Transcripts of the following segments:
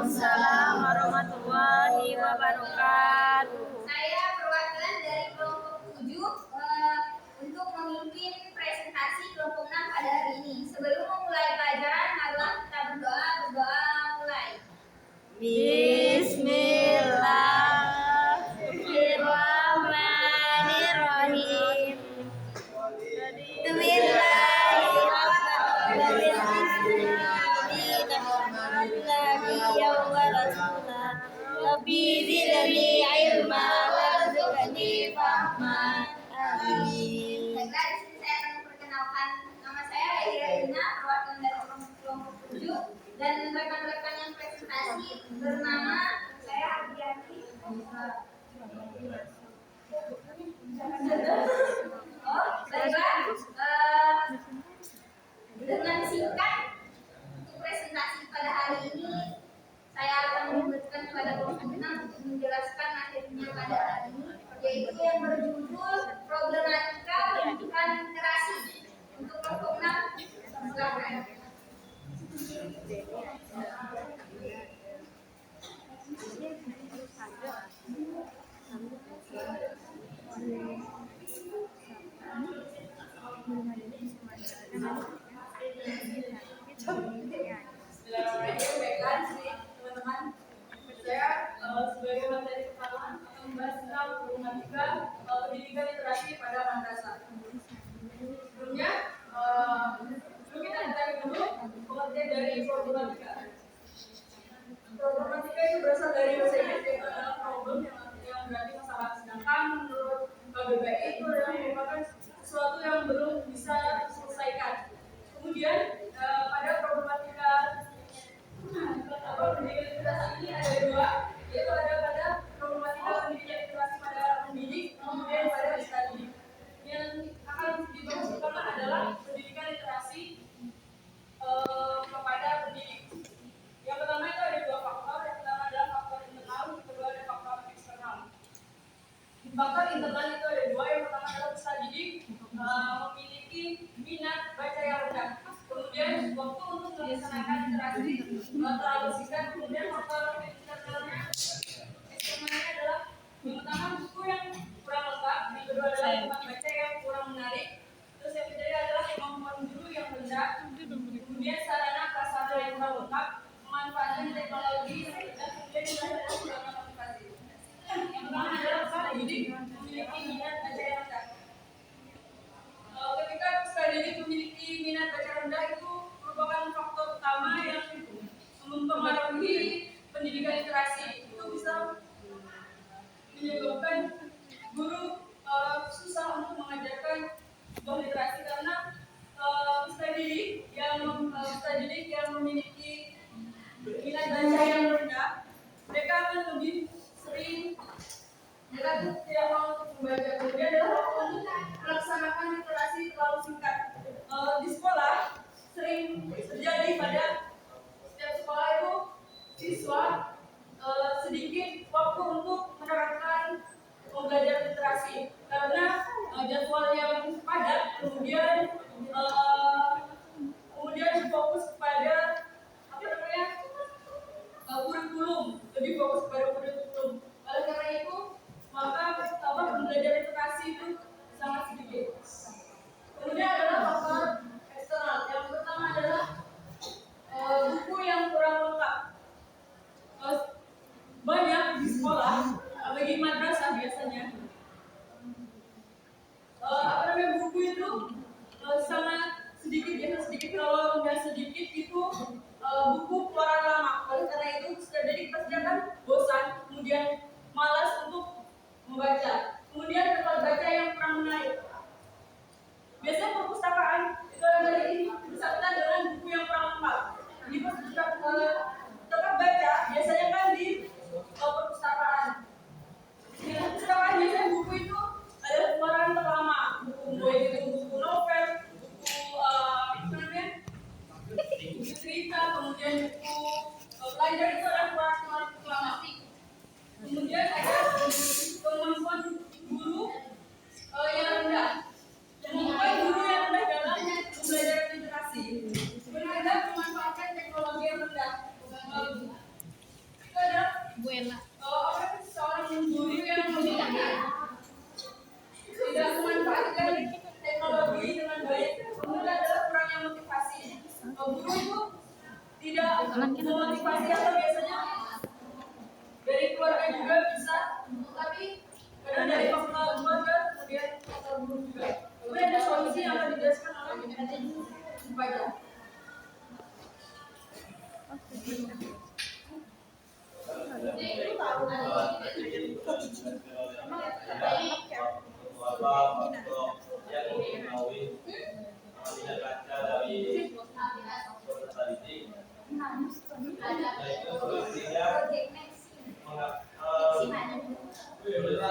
Waalaikumsalam warahmatullahi wabarakatuh. Saya perwakilan dari kelompok 7 untuk memimpin presentasi kelompok 6 pada hari ini. Sebelum memulai pelajaran, marilah kita berdoa mulai. Bismillahirrahmanirrahim. Rabbi zidni ilma warzuqni fahma. Amin. Baiklah, di sini saya akan memperkenalkan nama saya Aidina, perwakilan dari kelompok 7, dan rekan-rekan yang presentasi bernama saya Ardianti. Baiklah, dengan singkat untuk presentasi pada hari ini saya akan memberikan kepada kelompok 6 untuk menjelaskan materinya pada hari ini, yaitu yang berjudul problematika pendidikan literasi. Untuk kelompok 6, silakan. Baiklah, teman-teman, saya sebagai materi pertama akan membahas tentang problematika pendidikan literasi pada madrasah. Sebelumnya, kita cari dulu pengertian dari problematika. Problematika itu berasal dari bahasa Inggris, yaitu adalah problem yang berarti masalah. Sedangkan menurut KBBI itu adalah merupakan sesuatu yang belum bisa diselesaikan. Kemudian pada problematika pendidikan literasi ini ada dua, yaitu ada pada problematika pendidikan literasi pada pendidik, kemudian pada peserta didik. Yang akan dibahas pertama adalah pendidikan literasi kepada pendidik. Yang pertama itu ada dua faktor. Yang pertama adalah faktor internal, yang kedua ada faktor eksternal. Faktor internal itu ada dua. Yang pertama adalah peserta didik memiliki minat baca yang rendah. Kemudian waktu untuk melaksanakan literasi terlalu singkat. Kemudian faktor eksternalnya adalah yang pertama buku yang kurang lengkap, yang kedua adalah tempat baca yang kurang menarik, terus yang ketiga adalah kemampuan guru yang rendah, kemudian sarana prasarana yang kurang lengkap, pemanfaatan teknologi, dan kemudian yang adalah kurangnya motivasi. Yang pertama adalah peserta didik memiliki minat baca yang rendah. Ketika peserta didik memiliki minat baca rendah itu merupakan faktor utama yang mempengaruhi pendidikan literasi. Itu bisa menyebabkan guru susah untuk mengajarkan sebuah literasi karena peserta didik yang memiliki minat baca yang rendah, mereka akan lebih sering tidak mau membaca. Kemudian adalah untuk melaksanakan literasi terlalu singkat. Di sekolah sering terjadi pada setiap sekolah itu siswa sedikit waktu untuk menerapkan belajar literasi karena jadwal yang padat, kemudian fokus pada kurikulum, lebih fokus pada kurikulum. Oleh karena itu maka belajar literasi itu sangat sedikit. Kemudian adalah faktor eksternal. Yang pertama adalah buku yang kurang lengkap. Banyak di sekolah, bagi madrasah biasanya, buku itu sangat sedikit. Kalau nggak sedikit itu buku keluaran lama. Oleh karena itu jadi pasti akan bosan, kemudian malas untuk membaca. Kemudian tempat baca yang kurang menarik. Biasanya perpustakaan itu ada bersangkutan dengan buku yang kurang lengkap. Di tempat baca biasanya kan di perpustakaan. Di perpustakaan biasanya buku itu ada keluaran terlama, buku novel, buku cerita, kemudian buku pelajaran itu ada keluaran terlama. Kemudian ada kemampuan guru yang rendah. Kemampuan guru yang rendah dalam belajar literasi. Kemudian ada pemanfaatan teknologi yang rendah. Apa seorang guru yang tidak memanfaatkan teknologi dengan baik, kemudian adalah kurangnya motivasi. Guru itu tidak memotivasi atau biasanya dari keluarga juga bisa, tapi kadang dari faktor keluarga kemudian faktor guru juga. Kemudian ada solusi yang akan dijelaskan oleh Bapak.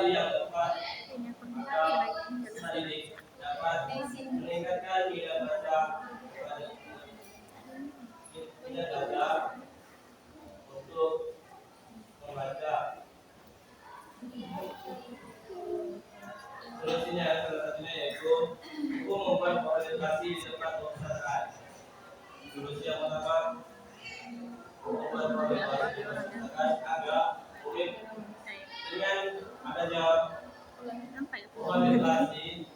Yang tepat dapat meningkatkan minat baca minat baca untuk membaca. Solusinya salah satunya yaitu membuat orientasi di tempat perpustakaan. Solusi yang pertama, membuat orientasi di tempat perpustakaan agak unik dengan adanya orientasi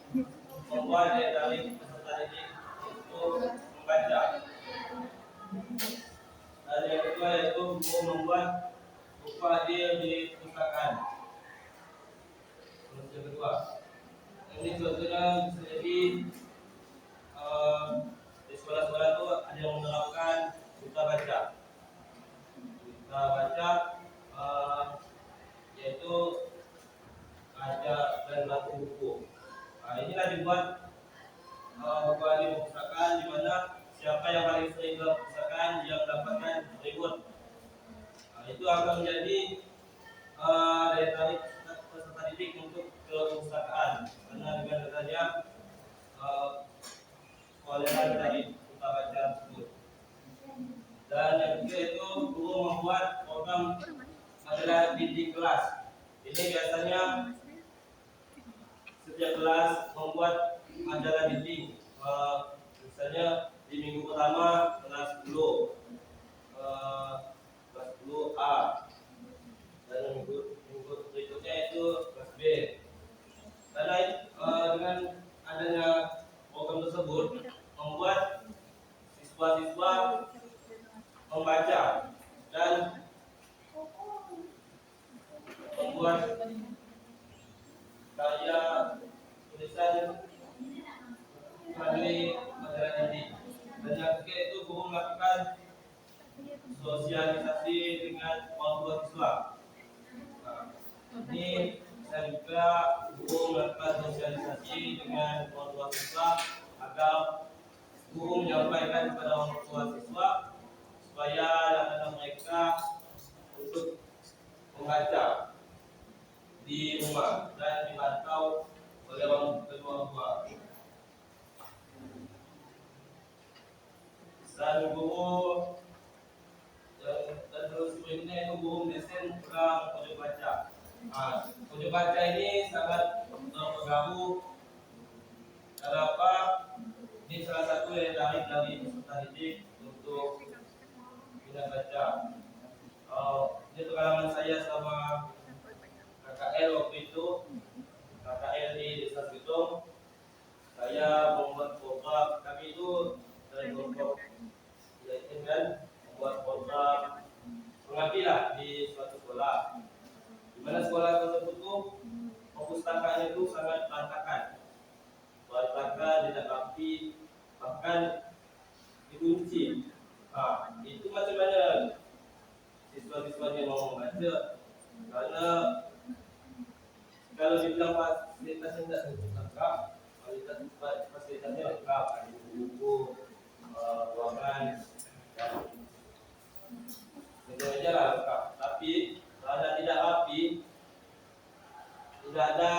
membuat daya tarik peserta didik untuk membaca. Dan yang kedua yaitu membuat buku adil di perpustakaan. Solusi yang kedua, ini contohnya bisa jadi di sekolah-sekolah itu ada yang menerapkan buta baca. Buta baca yaitu ada dan baku buku. Inilah dibuat buku ahli perpustakaan di mana siapa yang paling sering ke perpustakaan yang mendapatkan reward. Itu akan menjadi daya tarik peserta didik untuk ke perpustakaan karena dengan adanya kualitas dari buta baca tersebut. Dan yang ketiga itu guru membuat program adalah didik kelas. Ini biasanya setiap kelas membuat majalah dinding. Misalnya di minggu pertama kelas 10, kelas 10A, dan minggu berikutnya itu kelas B. Karena dengan adanya program tersebut membuat siswa-siswa membaca dan membuat karya tulisan melalui majalah ini. Dan yang ketiga itu guru melakukan sosialisasi dengan orang tua siswa. Ini saya juga guru melakukan sosialisasi dengan orang tua siswa agar guru menyampaikan kepada orang tua siswa supaya anak-anak mereka untuk membaca di rumah dan dipantau oleh orang tua. Dan guru dan terus berikutnya itu guru mendesain program pojok baca. Pojok baca ini sangat berpengaruh. Kenapa? Ini salah satu yang tarik dari peserta didik untuk minat baca. Ini pengalaman saya sama KKL waktu itu, KKL di Desa Situng. Saya membuat program, kami itu dari kelompok yakin kan membuat program pengambilan di suatu sekolah. Di mana sekolah tersebut tuh perpustakaannya itu sangat berantakan, tidak rapi, bahkan dikunci. Itu macam mana siswa-siswanya mau membaca? Karena kalau dibilang fasilitasnya tidak lengkap, fasilitasnya lengkap, ada buku, ruangan, dan semuanya lah lengkap. Tapi karena tidak rapi, tidak ada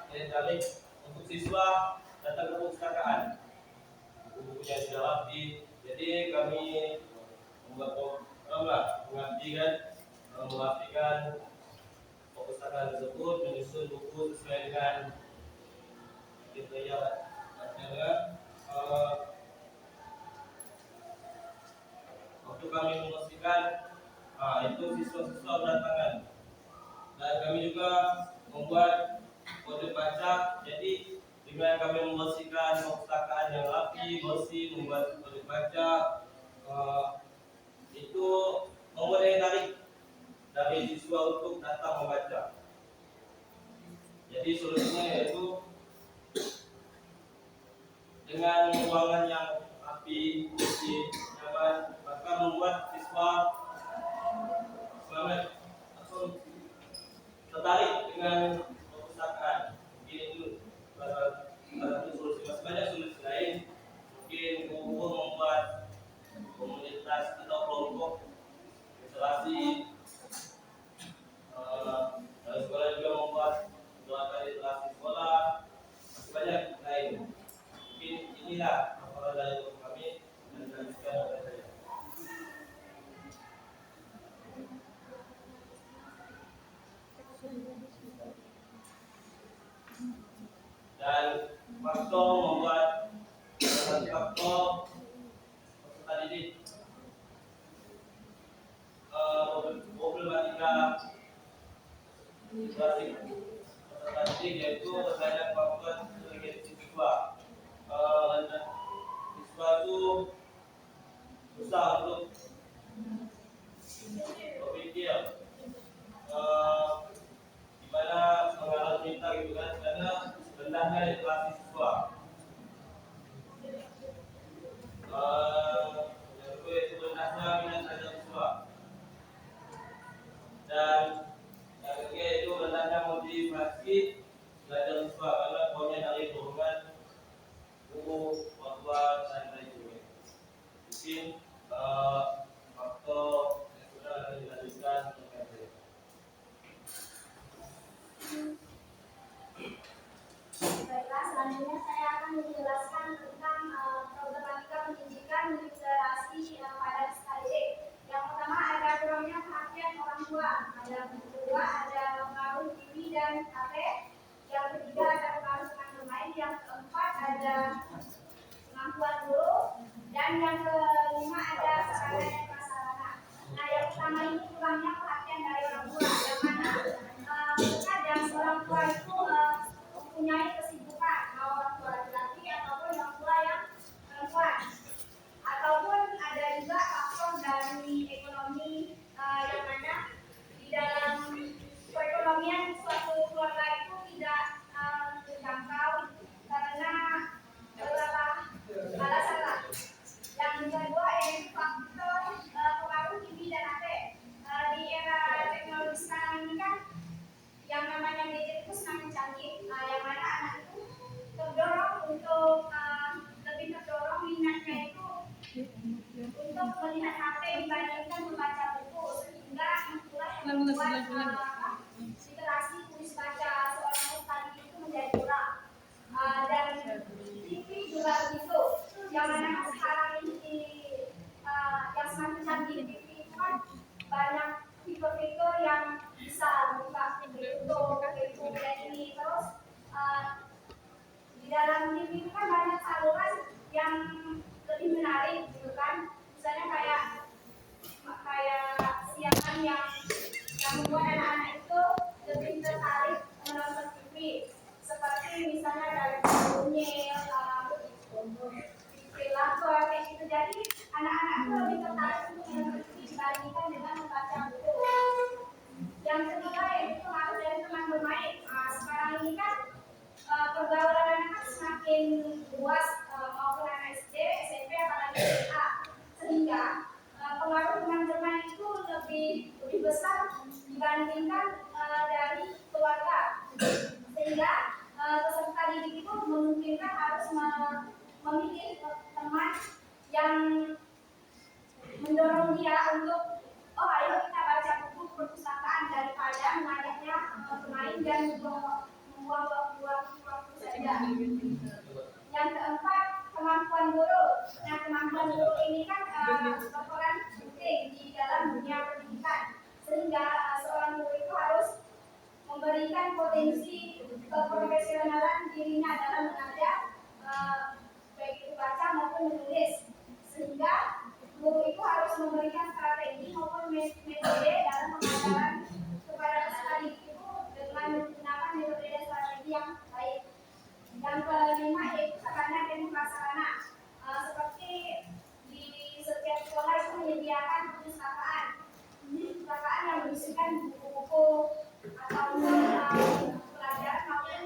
yang tarik untuk siswa datang ke perpustakaan. Buku-bukunya tidak rapi, jadi kami membuat program lah, merapikan perpustakaan tersebut, menyusun buku sesuai dengan kriteria. Waktu kami membersihkan Itu siswa-siswa berdatangan. Dan kami juga membuat kode baca. Jadi dengan kami membersihkan perpustakaan yang rapi, bersih, membuat kode baca, itu membuat daya tarik dari siswa untuk datang membaca. Jadi solusinya yaitu dengan ruangan yang rapi, bersih, nyaman, maka membuat siswa semangat atau tertarik dengan perpustakaan. Mungkin itu salah satu solusi. Masih banyak solusi lain. Mungkin guru membuat komunitas atau kelompok literasi. Dan sekolah juga membuat gerakan literasi sekolah. Masih banyak lain. Mungkin inilah apa dari kami dan lanjutkan oleh saya. Dan faktor membuat faktor peserta didik problematika klasik peserta didik yaitu terkait kemampuan inteligensi siswa. Siswa itu susah untuk berpikir gimana mengalir cerita gitu kan, karena rendahnya literasi siswa. Yang kedua itu rendahnya minat belajar siswa, dan yang ketiga itu rendahnya motivasi belajar siswa karena poinnya dari dorongan guru, orang tua dan lain sebagainya. Mungkin faktor yang sudah akan dilanjutkan dengan saya. Baiklah, selanjutnya saya akan menjelaskan tentang problematika pendidikan literasi pada SKD. Yang pertama ada kurangnya perhatian orang tua, ada kedua ada pengaruh TV dan HP, yang ketiga ada pengaruh teman bermain, yang keempat ada kemampuan guru, dan yang kelima ada sarana dan prasarana. Nah, yang pertama ini kurangnya perhatian dari orang tua, yang mana terkadang orang tua itu mempunyai kesibukan, mau orang tua laki-laki ataupun orang tua yang perempuan, ataupun ada juga faktor dari ekonomi yang mana di dalam perekonomian suatu keluarga itu tidak terjangkau karena beberapa alasan lah. Yang kedua yaitu faktor pengaruh TV dan HP. Di era teknologi sekarang ini kan yang namanya gadget itu semakin canggih, yang mana anak itu terdorong untuk lebih terdorong minatnya itu untuk melihat HP dibandingkan membaca buku, sehingga itulah yang membuat literasi tulis baca seorang petani itu menjadi kurang. Dan TV juga begitu, yang mana sekarang ini yang semakin canggih TV itu kan banyak fitur-fitur yang bisa buka untuk ini, terus di dalam TV itu kan banyak saluran yang lebih menarik gitu kan, misalnya kayak siaran yang membuat anak-anak itu lebih tertarik menonton TV, seperti misalnya dari Unyil, Lapor kayak gitu. Jadi anak-anak itu lebih tertarik untuk menonton TV dibandingkan dengan membaca buku. Yang kedua yaitu pengaruh dari teman bermain. Sekarang ini kan pergaulan anak semakin luas, maupun anak SD, SMP, apalagi SMA, sehingga pengaruh teman bermain itu lebih besar dibandingkan dari keluarga, sehingga peserta didik itu memungkinkan harus memilih teman yang mendorong dia untuk ayo kita baca buku perpustakaan daripada mengajaknya bermain dan membuang waktu saja. Yang keempat, kemampuan guru. Nah, kemampuan guru ini kan berperan penting di dalam dunia pendidikan, sehingga seorang guru itu harus memberikan potensi keprofesionalan dirinya dalam mengajar, baik itu baca maupun menulis, sehingga guru itu harus memberikan strategi maupun metode dalam pengajaran kepada peserta didik itu dengan menggunakan metode dan strategi yang baik. Yang kelima yaitu sarana dan prasarana. Seperti di setiap sekolah itu menyediakan perpustakaan. Ini perpustakaan yang berisikan buku-buku atau pelajaran maupun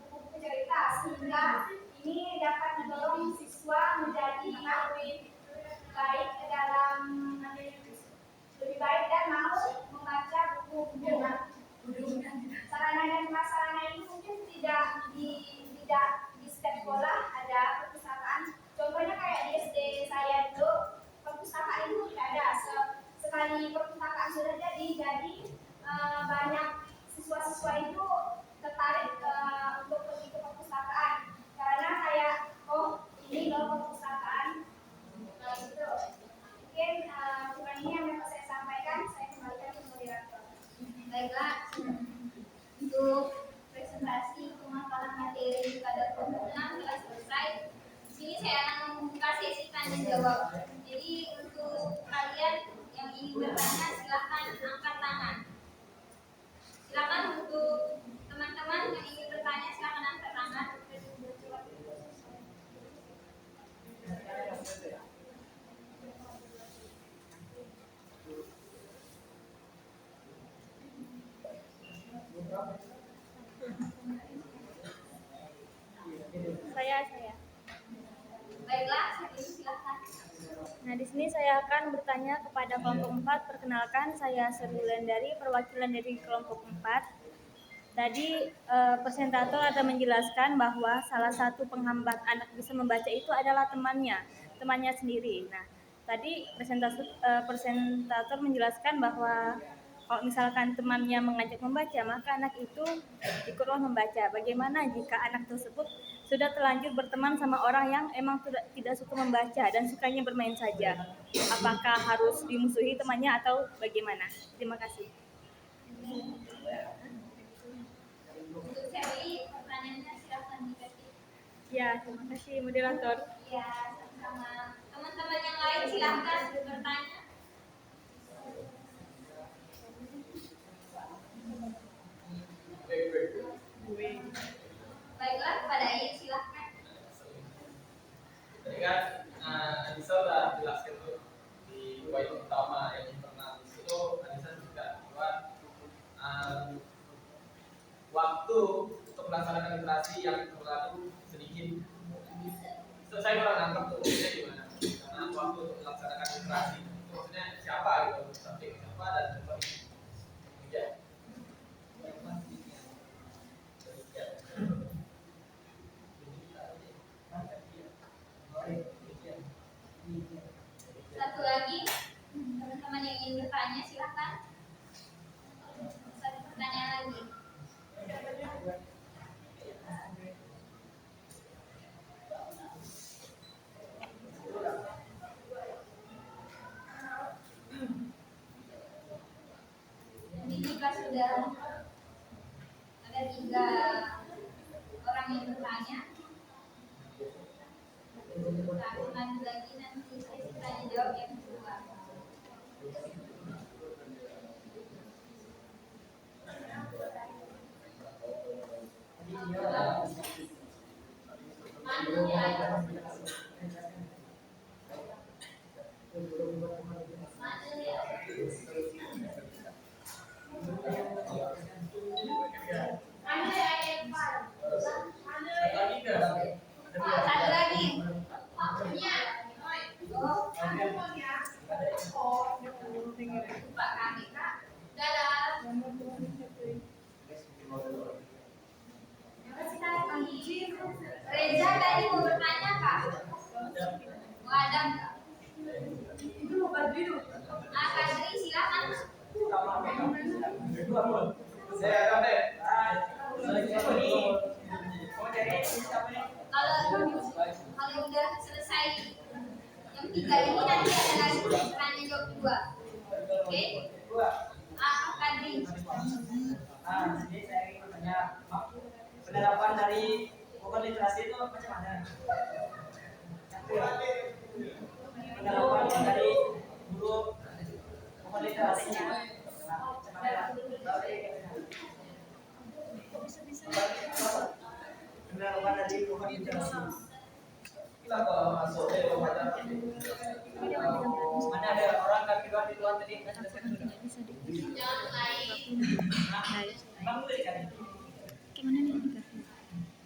buku-buku cerita, sehingga ini dapat mendorong siswa menjadi lebih baik dan mau membaca buku-buku. Sarana dan prasarana ini mungkin tidak di setiap sekolah ada perpustakaan. Contohnya kayak di SD saya dulu perpustakaan itu tidak ada. Sekali perpustakaan sudah jadi banyak siswa-siswa itu tertarik untuk pergi ke perpustakaan karena kayak ini loh perpustakaan gitu. Mungkin cuma ini yang dapat saya sampaikan. Saya kembalikan ke moderator. Baiklah, untuk presentasi pemaparan materi pada kelompok 6 telah selesai. Di sini saya akan membuka sesi tanya jawab. Jadi untuk kalian yang ingin bertanya silahkan angkat tangan. Silakan untuk teman-teman yang ingin bertanya silakan angkat tangan. Saya. Baiklah, silakan. Nah, di sini saya akan bertanya kepada kelompok 4. Perkenalkan, saya Serbulan dari perwakilan dari kelompok 4. Tadi presentator ada menjelaskan bahwa salah satu penghambat anak bisa membaca itu adalah temannya sendiri. Nah, tadi presentator menjelaskan bahwa kalau misalkan temannya mengajak membaca, maka anak itu ikutlah membaca. Bagaimana jika anak tersebut sudah terlanjur berteman sama orang yang emang tidak suka membaca dan sukanya bermain saja? Apakah harus dimusuhi temannya atau bagaimana? Terima kasih. Untuk Sally, pertanyaannya silakan dikasih. Ya, terima kasih moderator. Ya, sama teman-teman yang lain silakan bertanya. Baiklah, kepada Ayat silakan. Tadi kan Anissa sudah jelaskan tuh di poin utama yang internal. Itu Anissa juga buat waktu untuk melaksanakan literasi yang terlalu sedikit. Saya kurang nangkep tuh maksudnya gimana? Karena waktu untuk melaksanakan literasi itu maksudnya siapa gitu, sampai siapa dan seperti ya. Satu lagi, teman-teman yang ingin bertanya silakan. Satu pertanyaan lagi. Jadi jika sudah ada 3 orang yang bertanya, kita akan lanjut lagi nanti sesi tanya jawab yang kedua. Satu lagi. Pak kami Kak. Dadah. Reza tadi mau bertanya Kak. Mau ada Kak? Kak Sri silakan. Saya akan deh. Kalau udah selesai yang 3 ini nanti ada lagi tanya jawab 2. Oke? Kadri. Jadi saya ingin bertanya, penerapan dari pokok literasi itu macam mana? Penerapan dari guru pokok literasi Mana ada orang kaki dua di luar tadi kan sudah saya